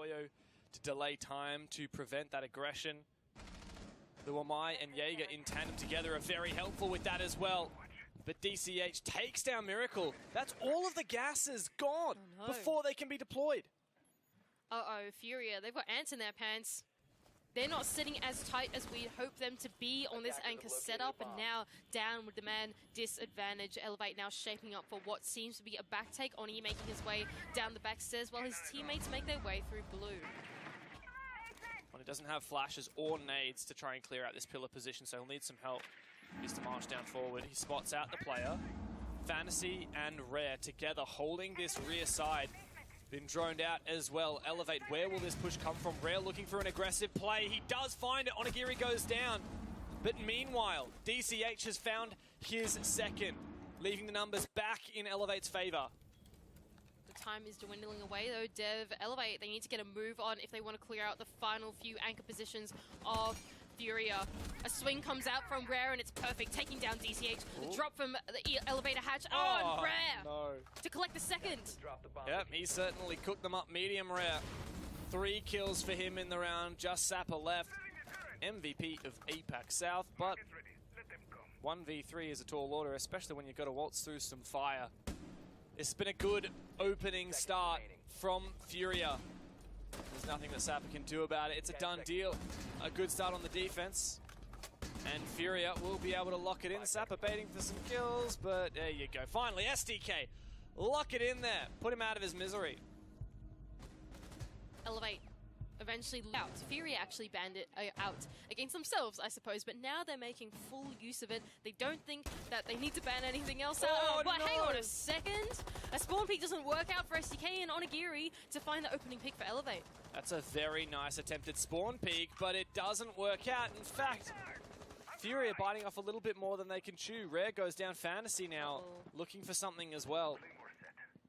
Toyo to delay time to prevent that aggression. The Wamai and Jaeger in tandem together are very helpful with that as well. But DCH takes down Miracle. That's all of the gases gone before they can be deployed. Uh-oh, FURIA, they've got ants in their pants. They're not sitting as tight as we'd hope them to be on this anchor setup, and now down with the man disadvantage. Elevate now shaping up for what seems to be a backtake. Oni making his way down the back stairs while his teammates make their way through blue. Oni doesn't have flashes or nades to try and clear out this pillar position, so he'll need some help. He's to march down forward. He spots out the player. Fantasy and Rare together holding this rear side. Been droned out as well. Elevate, where will this push come from? Rare looking for an aggressive play. He does find it. Onigiri goes down. But meanwhile, DCH has found his second, leaving the numbers back in Elevate's favor. The time is dwindling away though. Dev, Elevate, they need to get a move on if they want to clear out the final few anchor positions of FURIA. A swing comes out from Rare and it's perfect, taking down DCH. The drop from the elevator hatch. Oh, and Rare no. to collect the second. Yep, he certainly cooked them up medium rare. 3 kills for him in the round, just Sapper left. MVP of APAC South, but 1v3 is a tall order, especially when you've got to waltz through some fire. It's been a good opening start from FURIA. There's nothing that Sapper can do about it. It's a done deal. A good start on the defense. And FURIA will be able to lock it in. Sapper baiting for some kills, but there you go. Finally, SDK. Lock it in there. Put him out of his misery. Elevate eventually out. FURIA actually banned it out against themselves, I suppose, but now they're making full use of it. They don't think that they need to ban anything else out. But hang on a second. A spawn peek doesn't work out for SDK and Onigiri to find the opening pick for Elevate. That's a very nice attempted spawn peek, but it doesn't work out. In fact, FURIA biting off a little bit more than they can chew. Rare goes down Fantasy now, looking for something as well.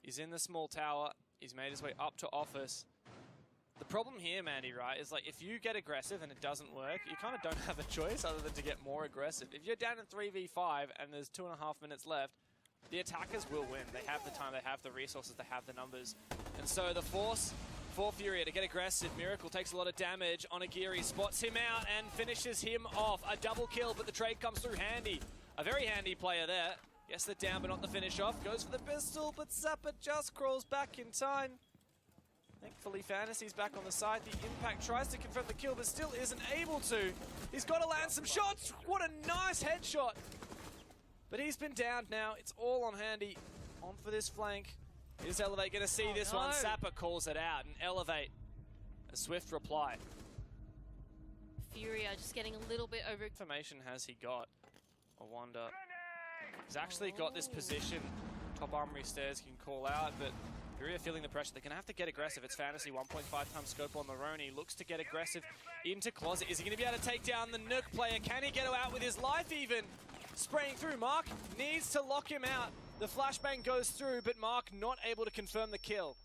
He's in the small tower. He's made his way up to office. The problem here, Mandy, right, is like if you get aggressive and it doesn't work, you kind of don't have a choice other than to get more aggressive. If you're down in 3v5 and there's 2.5 minutes left, the attackers will win. They have the time, they have the resources, they have the numbers. And so the force for FURIA to get aggressive. Miracle takes a lot of damage. Onigiri spots him out and finishes him off. A double kill, but the trade comes through handy. A very handy player there. Gets the down, but not the finish off. Goes for the pistol, but Zappa just crawls back in time. Thankfully, Fantasy's back on the side. The Impact tries to confirm the kill, but still isn't able to. He's got to land some shots. What a nice headshot. But he's been downed now. It's all on Handy. On for this flank. Is Elevate going to see this one? Sapper calls it out, and Elevate, a swift reply. FURIA just getting a little bit over... Information has he got? I wonder. He's actually got this position. Top armory stairs can call out, but FURIA feeling the pressure. They're going to have to get aggressive. It's Fantasy, 1.5 times scope on Maroni. Looks to get aggressive into Closet. Is he going to be able to take down the Nook player? Can he get out with his life even? Spraying through. Mark needs to lock him out. The flashbang goes through, but Mark not able to confirm the kill.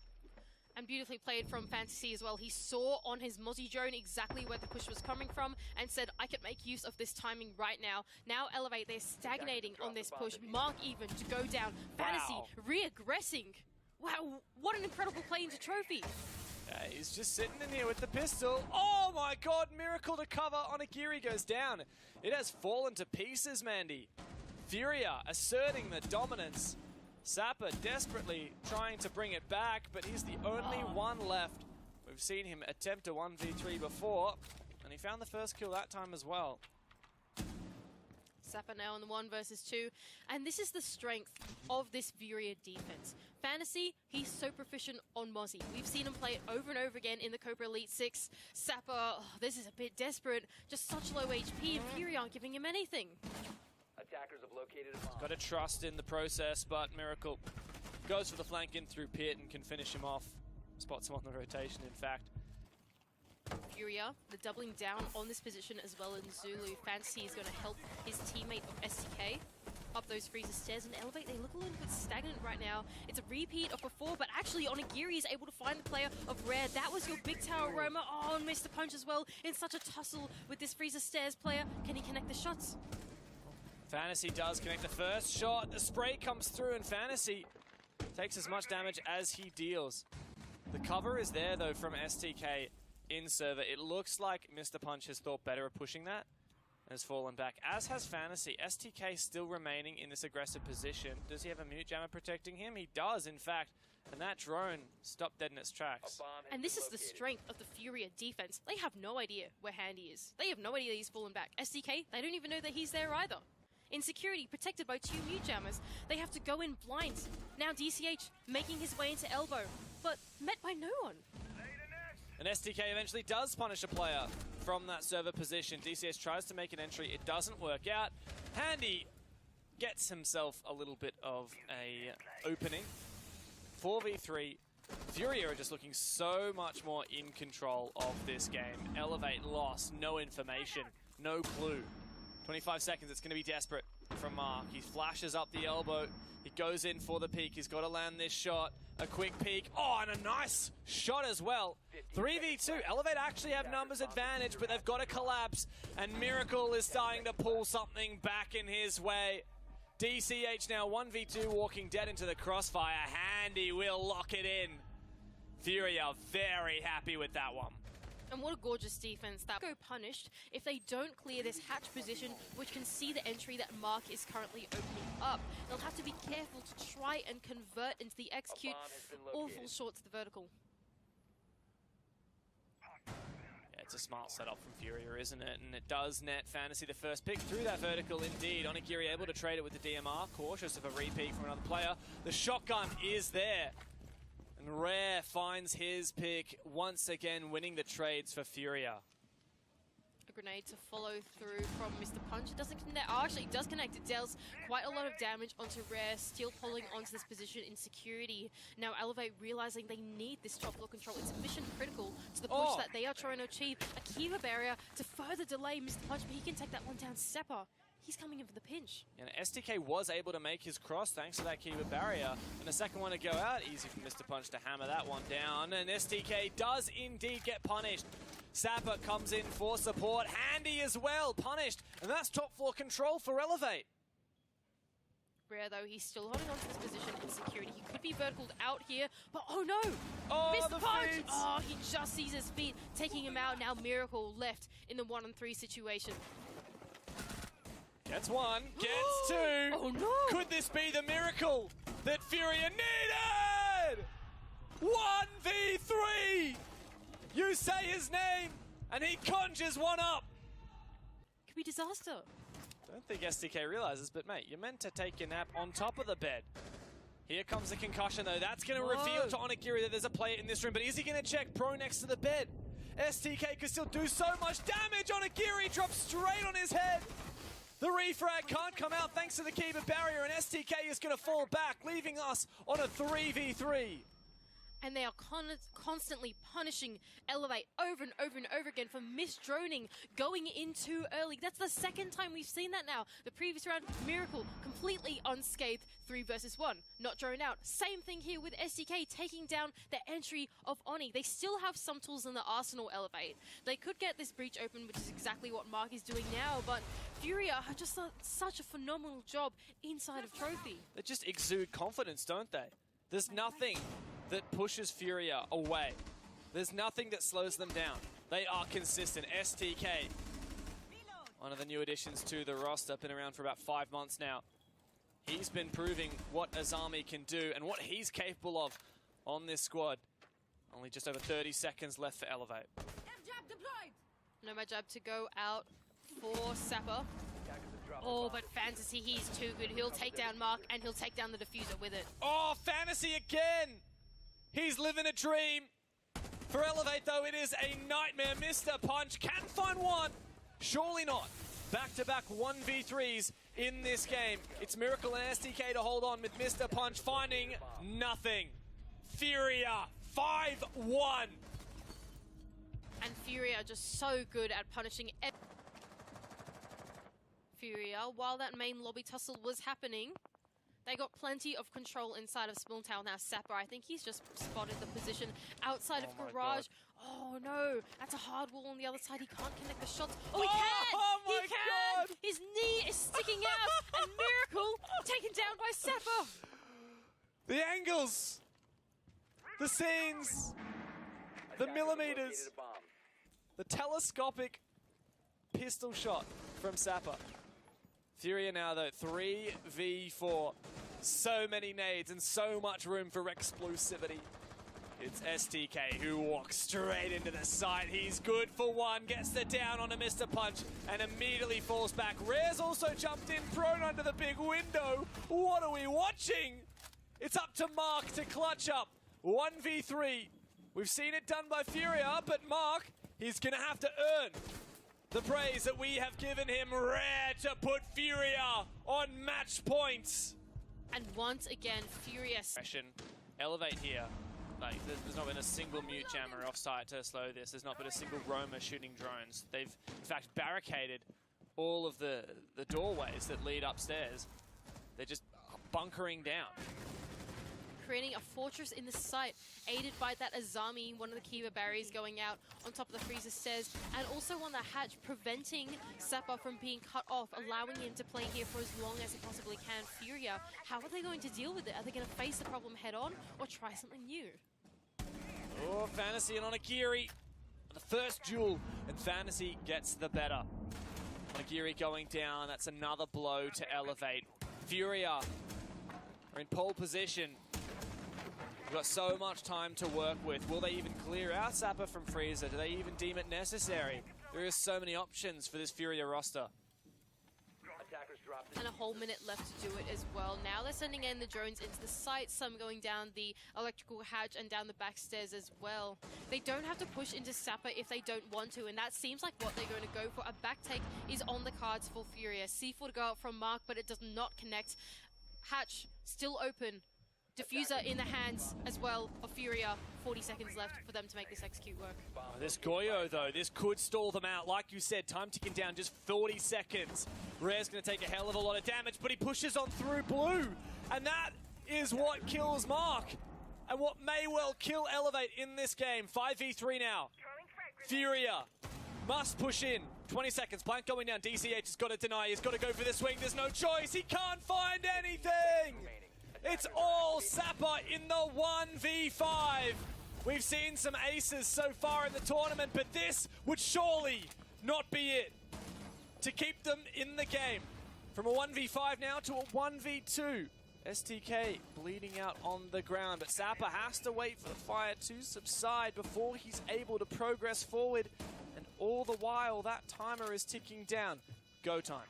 And beautifully played from Fantasy as well. He saw on his Mozzie drone exactly where the push was coming from and said, I can make use of this timing right now. Now Elevate, they're stagnating on this push. Mark even to go down. Fantasy re-aggressing. Wow, what an incredible play into Trophy. He's just sitting in here with the pistol. Oh my god, Miracle to cover. Onigiri goes down. It has fallen to pieces, Mandy. FURIA asserting the dominance. Sapper desperately trying to bring it back, but he's the only one left. We've seen him attempt a 1v3 before, and he found the first kill that time as well. Sapper now on the 1 versus 2, and this is the strength of this FURIA defense. Fantasy, he's so proficient on Mozzie. We've seen him play it over and over again in the Cobra Elite 6. Sapper, this is a bit desperate, just such low HP, and FURIA aren't giving him anything. Attackers have located a bomb. Got to trust in the process, but Miracle goes for the flank in through Pit and can finish him off. Spots him on the rotation, in fact. FURIA, the doubling down on this position as well in Zulu. Fantasy is going to help his teammate of SDK up those freezer stairs and Elevate. They look a little bit stagnant right now. It's a repeat of before, but actually Onigiri is able to find the player of Rare. That was your big tower, Roma. Oh, and missed the punch as well in such a tussle with this freezer stairs player. Can he connect the shots? Fantasy does connect the first shot. The spray comes through and Fantasy takes as much damage as he deals. The cover is there, though, from STK in server. It looks like Mr. Punch has thought better of pushing that and has fallen back, as has Fantasy. STK still remaining in this aggressive position. Does he have a mute jammer protecting him? He does, in fact. And that drone stopped dead in its tracks. And this is the strength of the FURIA defense. They have no idea where Handy is. They have no idea he's fallen back. STK, they don't even know that he's there either. In security, protected by 2 mute jammers, they have to go in blind. Now DCH making his way into elbow, but met by no one. And STK eventually does punish a player from that server position. DCH tries to make an entry. It doesn't work out. Handy gets himself a little bit of a opening. 4v3. FURIA are just looking so much more in control of this game. Elevate lost, no information, no clue. 25 seconds, it's going to be desperate from Mark. He flashes up the elbow. He goes in for the peek. He's got to land this shot. A quick peek. Oh, and a nice shot as well. 3v2. Elevate actually have numbers advantage, but they've got to collapse. And Miracle is starting to pull something back in his way. DCH now 1v2 walking dead into the crossfire. Handy will lock it in. FURIA very happy with that one. And what a gorgeous defense. That go punished if they don't clear this hatch position, which can see the entry that Mark is currently opening up. They'll have to be careful to try and convert into the execute. Awful short to the vertical. It's a smart setup from FURIA, isn't it? And it does net Fantasy the first pick through that vertical indeed. Onigiri able to trade it with the DMR, cautious of a repeat from another player. The shotgun is there. And Rare finds his pick, once again winning the trades for FURIA. A grenade to follow through from Mr. Punch. It doesn't connect. Oh, actually, it does connect. It deals quite a lot of damage onto Rare, still pulling onto this position in security. Now, Elevate realizing they need this top floor control. It's mission critical to the push that they are trying to achieve. A Kiva barrier to further delay Mr. Punch, but he can take that one down. Seppa, he's coming in for the pinch. And STK was able to make his cross thanks to that Kiva barrier. And the second one to go out, easy for Mr. Punch to hammer that one down. And STK does indeed get punished. Sapper comes in for support. Handy as well, punished. And that's top floor control for Elevate. Rare, though, he's still holding on to this position in security. He could be verticaled out here, but oh no! Oh, Mr. Punch! Oh, he just sees his feet, taking him out. Now Miracle left in the 1-on-3 situation. Gets one, gets two. Oh no! Could this be the miracle that FURIA needed? 1v3! You say his name, and he conjures one up. Could be disaster. Don't think STK realizes, but mate, you're meant to take your nap on top of the bed. Here comes the concussion, though. That's going to reveal to Onigiri that there's a player in this room, but is he going to check Pro next to the bed? STK could still do so much damage. Onigiri drops straight on his head. The refrag can't come out thanks to the Kiva barrier, and STK is going to fall back, leaving us on a 3v3. And they are constantly punishing Elevate over and over and over again for misdroning, going in too early. That's the second time we've seen that now. The previous round, Miracle completely unscathed, 3 versus 1, not drone out. Same thing here with STK taking down the entry of Oni. They still have some tools in the arsenal, Elevate. They could get this breach open, which is exactly what Mark is doing now, but FURIA have just done such a phenomenal job inside of Trophy. They just exude confidence, don't they? There's nothing that pushes FURIA away. There's nothing that slows them down. They are consistent. STK, one of the new additions to the roster, been around for about 5 months now. He's been proving what Azami can do and what he's capable of on this squad. Only just over 30 seconds left for Elevate. Nomad jab to go out for Sapper. Oh, but Fantasy, he's too good. He'll take down Mark and he'll take down the diffuser with it. Oh, Fantasy again! He's living a dream. For Elevate, though, it is a nightmare. Mr. Punch can find one. Surely not. Back-to-back 1v3s in this game. It's Miracle and STK to hold on with Mr. Punch finding nothing. FURIA 5-1. And FURIA are just so good at punishing FURIA. While that main lobby tussle was happening, they got plenty of control inside of Spilltown. Now Sapper, I think he's just spotted the position outside of Garage. Oh no, that's a hard wall on the other side. He can't connect the shots. Oh, he can! Oh he can! His knee is sticking out, and Miracle taken down by Sapper. The angles The scenes, the millimeters, the telescopic pistol shot from Sapper. FURIA now though, 3v4. So many nades and so much room for explosivity. It's STK who walks straight into the site. He's good for one, gets the down on a Mr. Punch and immediately falls back. Rare's also jumped in, thrown under the big window. What are we watching? It's up to Mark to clutch up. 1v3. We've seen it done by FURIA, but Mark, he's gonna have to earn the praise that we have given him. Rare to put FURIA on match points. And once again, FURIA. Elevate here. Like, there's not been a single mute jammer off-site to slow this. There's not been a single roamer shooting drones. They've, in fact, barricaded all of the doorways that lead upstairs. They're just bunkering down. Creating a fortress in the site, aided by that Azami, one of the Kiva barriers going out on top of the freezer stairs, and also on the hatch, preventing Sapper from being cut off, allowing him to play here for as long as he possibly can. FURIA, how are they going to deal with it? Are they going to face the problem head on or try something new? Oh, Fantasy and Onigiri. The first duel, and Fantasy gets the better. Onigiri going down, that's another blow to elevate. FURIA are in pole position. We've got so much time to work with. Will they even clear out Sapper from freezer? Do they even deem it necessary? There is so many options for this FURIA roster. And a whole minute left to do it as well. Now they're sending in the drones into the site, some going down the electrical hatch and down the back stairs as well. They don't have to push into Sapper if they don't want to, and that seems like what they're going to go for. A back take is on the cards for FURIA. C4 to go out from Mark, but it does not connect. Hatch still open. Diffuser in the hands as well of FURIA. 40 seconds left for them to make this execute work. This Goyo, though, this could stall them out. Like you said, time ticking down, just 40 seconds. Rare's going to take a hell of a lot of damage, but he pushes on through blue. And that is what kills Mark. And what may well kill Elevate in this game. 5v3 now. FURIA must push in. 20 seconds, Blank going down. DCH has got to deny. He's got to go for the swing. There's no choice. He can't find anything. It's all Sapper in the 1v5. We've seen some aces so far in the tournament, but this would surely not be it to keep them in the game. From a 1v5 now to a 1v2. STK bleeding out on the ground, but Sapper has to wait for the fire to subside before he's able to progress forward. And all the while, that timer is ticking down. Go time.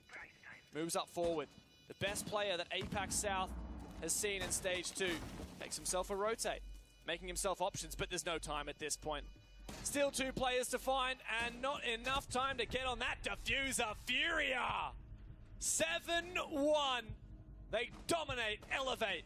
Moves up forward. The best player that APAC South has seen in stage 2. Makes himself a rotate, making himself options, but there's no time at this point. Still 2 players to find, and not enough time to get on that diffuser. FURIA! 7-1. They dominate Elevate.